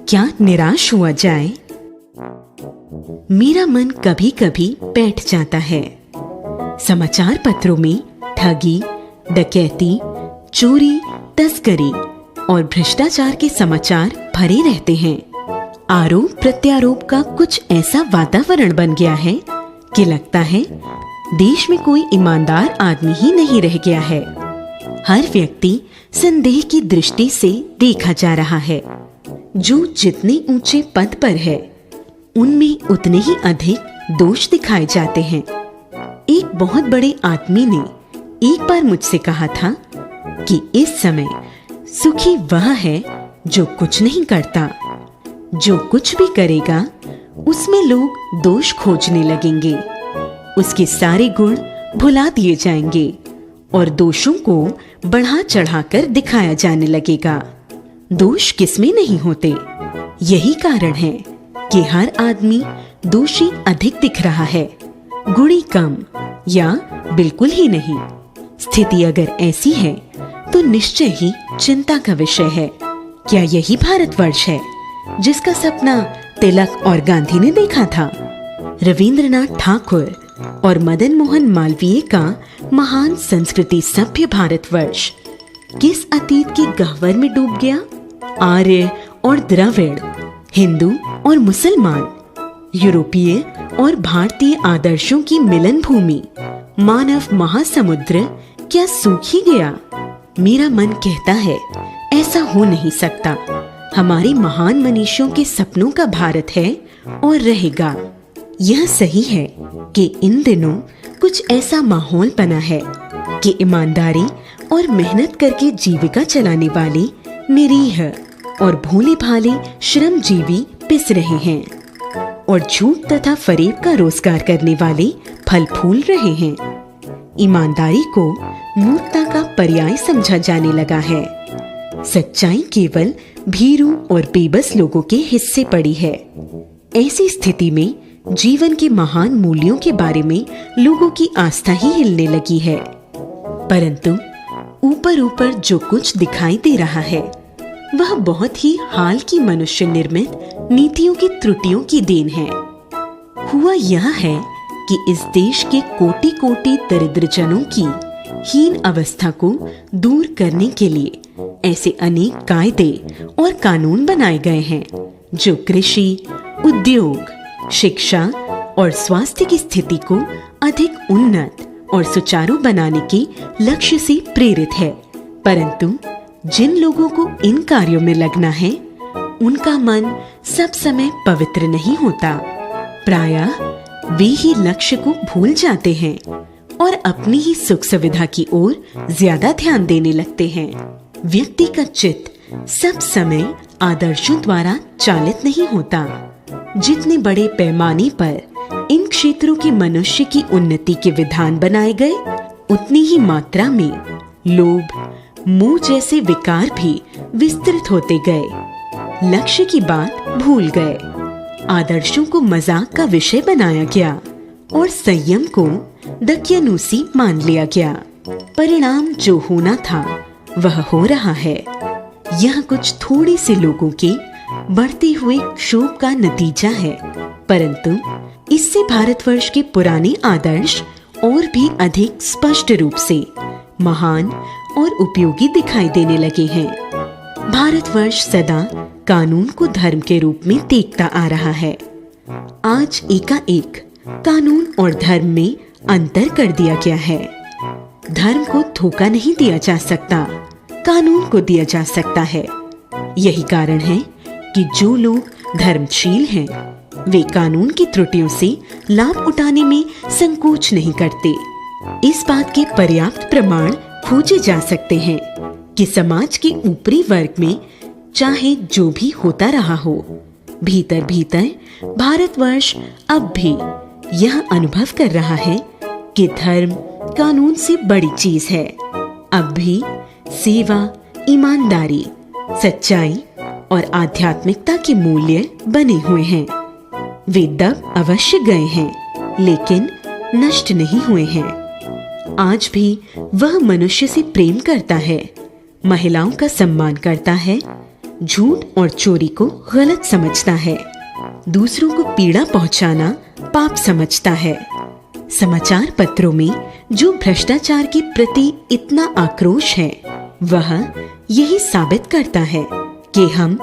क्या निराश हुआ जाए? मेरा मन कभी कभी बैठ जाता है। समाचार पत्रों में ठगी, डकैती, चोरी, तस्करी और भ्रष्टाचार के समाचार भरे रहते हैं। आरोप प्रत्यारोप का कुछ ऐसा वातावरण बन गया है कि लगता है देश में कोई ईमानदार आदमी ही नहीं रह गया है। हर व्यक्ति संदेह की दृष्टि से देखा जा रहा है। जो जितने ऊंचे पद पर है, उनमें उतने ही अधिक दोष दिखाए जाते हैं। एक बहुत बड़े आदमी ने एक बार मुझसे कहा था कि इस समय सुखी वह है जो कुछ नहीं करता। जो कुछ भी करेगा उसमें लोग दोष खोजने लगेंगे, उसके सारे गुण भुला दिए जाएंगे और दोषों को बढ़ा चढ़ाकर दिखाया जाने लगेगा। दोष किसमें नहीं होते। यही कारण है कि हर आदमी दोषी अधिक दिख रहा है, गुणी कम या बिल्कुल ही नहीं। स्थिति अगर ऐसी है तो निश्चय ही चिंता का विषय है। क्या यही भारतवर्ष है जिसका सपना तिलक और गांधी ने देखा था? रविंद्रनाथ ठाकुर और मदन मोहन मालवीय का महान संस्कृति सभ्य भारतवर्ष किस अतीत के गह्वर में डूब गया? आर्य और द्रविड़, हिंदू और मुसलमान, यूरोपीय और भारतीय आदर्शों की मिलन भूमि, मानव महासमुद्र क्या सूख ही गया? मेरा मन कहता है ऐसा हो नहीं सकता। हमारे महान मनीषियों के सपनों का भारत है और रहेगा। यह सही है कि इन दिनों कुछ ऐसा माहौल बना है कि ईमानदारी और मेहनत करके जीविका चलाने वाले निरीह और भोले भाले श्रमजीवी पिस रहे हैं और झूठ तथा फरेब का रोजगार करने वाले फल फूल रहे हैं। ईमानदारी को मूर्खता का पर्याय समझा जाने लगा है। सच्चाई केवल भीरू और बेबस लोगों के हिस्से पड़ी है। ऐसी स्थिति में जीवन के महान मूल्यों के बारे में लोगों की आस्था ही हिलने लगी है। परंतु ऊपर ऊपर जो कुछ दिखाई दे रहा है वह बहुत ही हाल की मनुष्य निर्मित नीतियों की त्रुटियों की देन है। हुआ यह है कि इस देश के कोटि कोटि दरिद्रजनों की हीन अवस्था को दूर करने के लिए ऐसे अनेक कायदे और कानून बनाए गए हैं जो कृषि, उद्योग, शिक्षा और स्वास्थ्य की स्थिति को अधिक उन्नत और सुचारू बनाने के लक्ष्य से प्रेरित है। परंतु जिन लोगों को इन कार्यों में लगना है, उनका मन सब समय पवित्र नहीं होता। प्रायः वे ही लक्ष्य को भूल जाते हैं और अपनी ही सुख सुविधा की ओर ज्यादा ध्यान देने लगते हैं। व्यक्ति का चित्त सब समय आदर्शों द्वारा चालित नहीं होता। जितने बड़े पैमाने पर इन क्षेत्रों के मनुष्य की उन्नति के विधान बनाए गए, उतनी ही मात्रा में लोभ, मोह जैसे विकार भी विस्तृत होते गए। लक्ष्य की बात भूल गए, आदर्शों को मजाक का विषय बनाया गया और संयम को दकियानूसी मान लिया गया। परिणाम जो होना था वह हो रहा है। यह कुछ थोड़े से लोगों के बढ़ते हुए क्षोभ का नतीजा है, परंतु इससे भारतवर्ष के पुराने आदर्श और भी अधिक स्पष्ट रूप से महान और उपयोगी दिखाई देने लगे हैं। भारतवर्ष सदा कानून को धर्म के रूप में देखता आ रहा है। आज एकाएक कानून और धर्म में अंतर कर दिया गया है। धर्म को धोखा नहीं दिया जा सकता, कानून को दिया जा सकता है। यही कारण है कि जो लोग धर्मशील हैं, वे कानून की त्रुटियों से लाभ उठाने में संकोच नहीं करते। इस बात के पर्याप्त प्रमाण खोजे जा सकते हैं कि समाज के ऊपरी वर्ग में चाहे जो भी होता रहा हो, भीतर भीतर भारतवर्ष अब भी यह अनुभव कर रहा है कि धर्म कानून से बड़ी चीज है। अब भी सेवा, ईमानदारी, सच्चाई और आध्यात्मिकता के मूल्य बने हुए हैं। वे दब अवश्य गए हैं, लेकिन नष्ट नहीं हुए हैं। आज भी वह मनुष्य से प्रेम करता है, महिलाओं का सम्मान करता है, झूठ और चोरी को गलत समझता है, दूसरों को पीड़ा पहुंचाना पाप समझता है। समाचार पत्रों में जो भ्रष्टाचार के प्रति इतना आक्रोश है, वह यही साबित करता है कि हम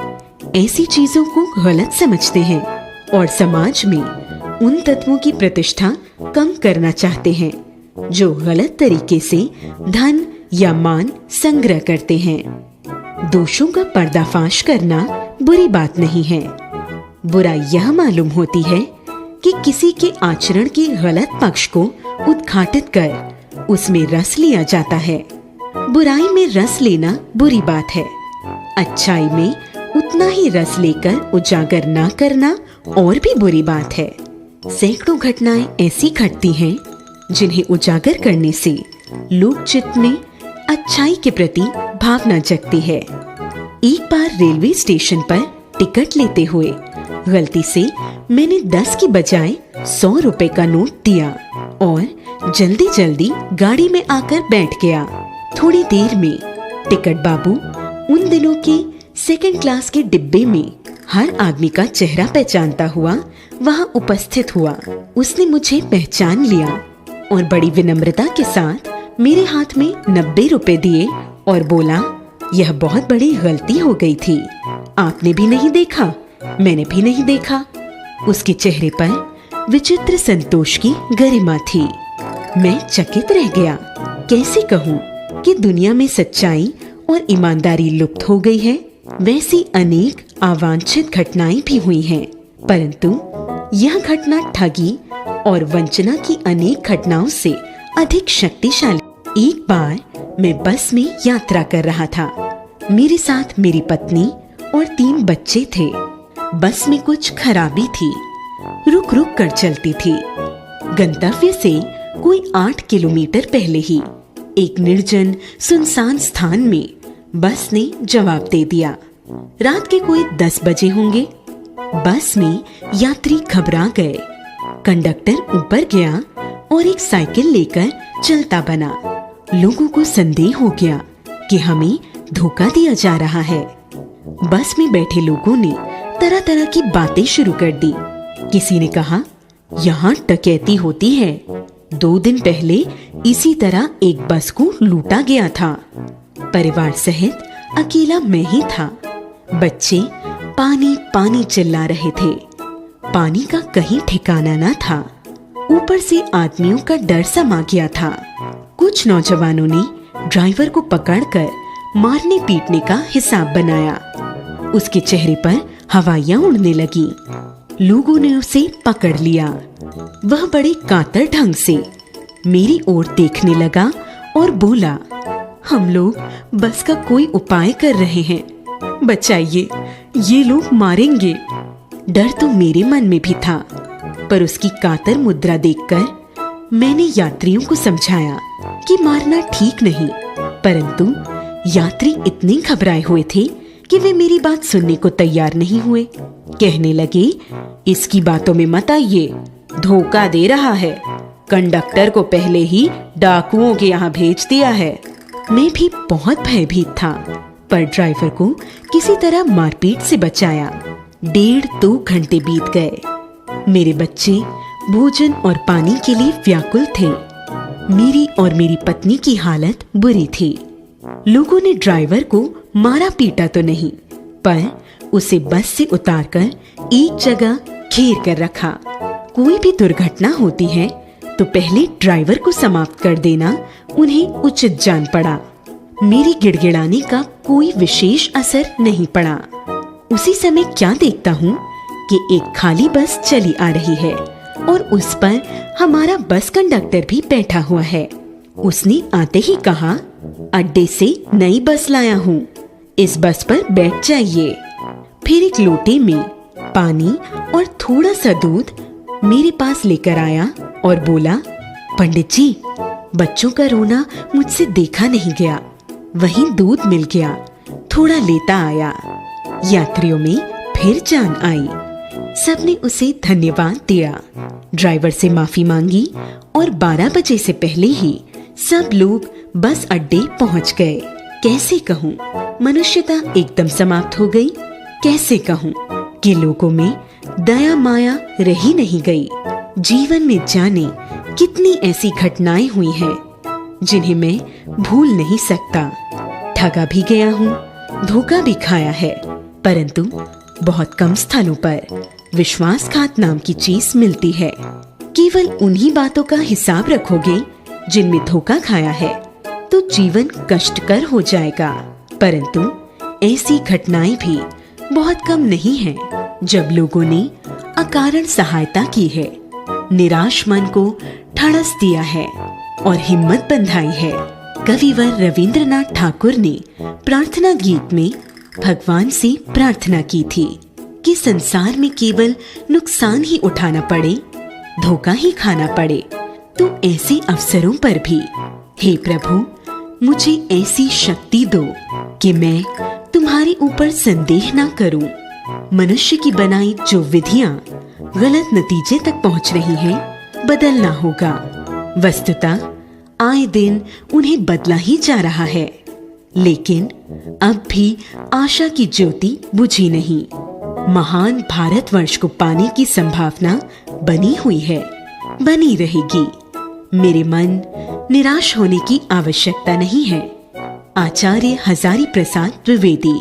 ऐसी चीजों को गलत समझते हैं और समाज में उन तत्वों की प्रतिष्ठा कम करना चाहते हैं जो गलत तरीके से धन या मान संग्रह करते हैं। दोषों का पर्दाफाश करना बुरी बात नहीं है। बुराई यह मालूम होती है कि किसी के आचरण के गलत पक्ष को उद्घाटित कर उसमें रस लिया जाता है। बुराई में रस लेना बुरी बात है। अच्छाई में उतना ही रस लेकर उजागर ना करना और भी बुरी बात है। सैकड़ों घटनाएं ऐसी घटती हैं जिन्हें उजागर करने से लोक चित्त में अच्छाई के प्रति भावना जगती है। एक बार रेलवे स्टेशन पर टिकट लेते हुए गलती से मैंने 10 की बजाय 100 रुपए का नोट दिया और जल्दी जल्दी गाड़ी में आकर बैठ गया। थोड़ी देर में टिकट बाबू उन दिनों के सेकंड क्लास के डिब्बे में हर आदमी का चेहरा पहचानता हुआ वहां उपस्थित हुआ। उसने मुझे पहचान लिया और बड़ी विनम्रता के साथ मेरे हाथ में 90 रुपए दिए और बोला, यह बहुत बड़ी गलती हो गई थी। आपने भी नहीं देखा, मैंने भी नहीं देखा। उसके चेहरे पर विचित्र संतोष की गरिमा थी। मैं चकित रह गया। कैसे कहूँ कि दुनिया में सच्चाई और ईमानदारी लुप्त हो गई है। वैसी अनेक अवांछित घटनाएं भी हुई हैं, परंतु यह घटना ठगी और वंचना की अनेक घटनाओं से अधिक शक्तिशाली। एक बार मैं बस में यात्रा कर रहा था। मेरे साथ मेरी पत्नी और 3 बच्चे थे। बस में कुछ खराबी थी, रुक रुक कर चलती थी। गंतव्य से कोई 8 किलोमीटर पहले ही एक निर्जन सुनसान स्थान में बस ने जवाब दे दिया। रात के कोई 10 बजे होंगे। बस में यात्री घबरा गए। कंडक्टर ऊपर गया और एक साइकिल लेकर चलता बना। लोगों को संदेह हो गया कि हमें धोखा दिया जा रहा है। बस में बैठे लोगों ने तरह तरह की बातें शुरू कर दी। किसी ने कहा, यहाँ डकैती होती है। 2 दिन पहले इसी तरह एक बस को लूटा गया था। परिवार सहित अकेला मैं ही था। बच्चे पानी पानी चिल्ला रहे थे। पानी का कहीं ठिकाना न था। ऊपर से आदमियों का डर समा गया था। कुछ नौजवानों ने ड्राइवर को पकड़कर मारने पीटने का हिसाब बनाया। उसके चेहरे पर हवाइयां उड़ने लगी। लोगों ने उसे पकड़ लिया। वह बड़े कातर ढंग से मेरी ओर देखने लगा और बोला, हम लोग बस का कोई उपाय कर रहे हैं, बचाइए, ये लोग मारेंगे। डर तो मेरे मन में भी था, पर उसकी कातर मुद्रा देखकर मैंने यात्रियों को समझाया कि मारना ठीक नहीं, परंतु यात्री इतने घबराए हुए थे कि वे मेरी बात सुनने को तैयार नहीं हुए। कहने लगे, इसकी बातों में मत आइए, धोखा दे रहा है। कंडक्टर को पहले ही डाकुओं के यहाँ भेज दिया है। मैं भी बहुत भयभीत था, पर ड्राइवर को किसी तरह मारपीट से बचाया। 1.5-2 घंटे बीत गए। मेरे बच्चे भोजन और पानी के लिए व्याकुल थे। मेरी और मेरी पत्नी की हालत बुरी थी। लोगों ने ड्राइवर को मारा पीटा तो नहीं, पर उसे बस से उतारकर एक जगह घेर कर रखा। कोई भी दुर्घटना होती है तो पहले ड्राइवर को समाप्त कर देना उन्हें उचित जान पड़ा। मेरी गिड़गिड़ाने का कोई विशेष असर नहीं पड़ा। उसी समय क्या देखता हूँ कि एक खाली बस चली आ रही है और उस पर हमारा बस कंडक्टर भी बैठा हुआ है। उसने आते ही कहा, अड्डे से नई बस लाया हूँ, इस बस पर बैठ जाइए। फिर एक लोटे में पानी और थोड़ा सा दूध मेरे पास लेकर आया और बोला, पंडित जी, बच्चों का रोना मुझसे देखा नहीं गया, वहीं दूध मिल गया, थोड़ा लेता आया। यात्रियों में फिर जान आई। सबने उसे धन्यवाद दिया। ड्राइवर से माफी मांगी और 12 बजे से पहले ही सब लोग बस अड्डे पहुंच गए। कैसे कहूँ मनुष्यता एकदम समाप्त हो गई। कैसे कहूँ कि लोगों में दया माया रही नहीं गई। जीवन में जाने कितनी ऐसी घटनाएं हुई हैं जिन्हें मैं भूल नहीं सकता। ठगा भी गया हूँ, धोखा भी खाया है, परंतु बहुत कम स्थलों पर विश्वासघात नाम की चीज मिलती है। केवल उन्हीं बातों का हिसाब रखोगे जिनमें धोखा खाया है तो जीवन कष्टकर हो जाएगा। परंतु ऐसी घटनाएं भी बहुत कम नहीं हैं जब लोगों ने अकारण सहायता की है, निराश मन को ठड़स दिया है और हिम्मत बंधाई है। कविवर रविंद्रनाथ ठाकुर ने प्रार्थना गीत में भगवान से प्रार्थना की थी कि संसार में केवल नुकसान ही उठाना पड़े, धोखा ही खाना पड़े, तो ऐसे अवसरों पर भी हे प्रभु मुझे ऐसी शक्ति दो कि मैं तुम्हारे ऊपर संदेह ना करूं। मनुष्य की बनाई जो विधियां गलत नतीजे तक पहुंच रही हैं, बदलना होगा। वस्तुतः आए दिन उन्हें बदला ही जा रहा है, लेकिन अब भी आशा की ज्योति बुझी नहीं। महान भारतवर्ष को पाने की संभावना बनी हुई है, बनी रहेगी। मेरे मन निराश होने की आवश्यकता नहीं है। आचार्य हजारी प्रसाद द्विवेदी।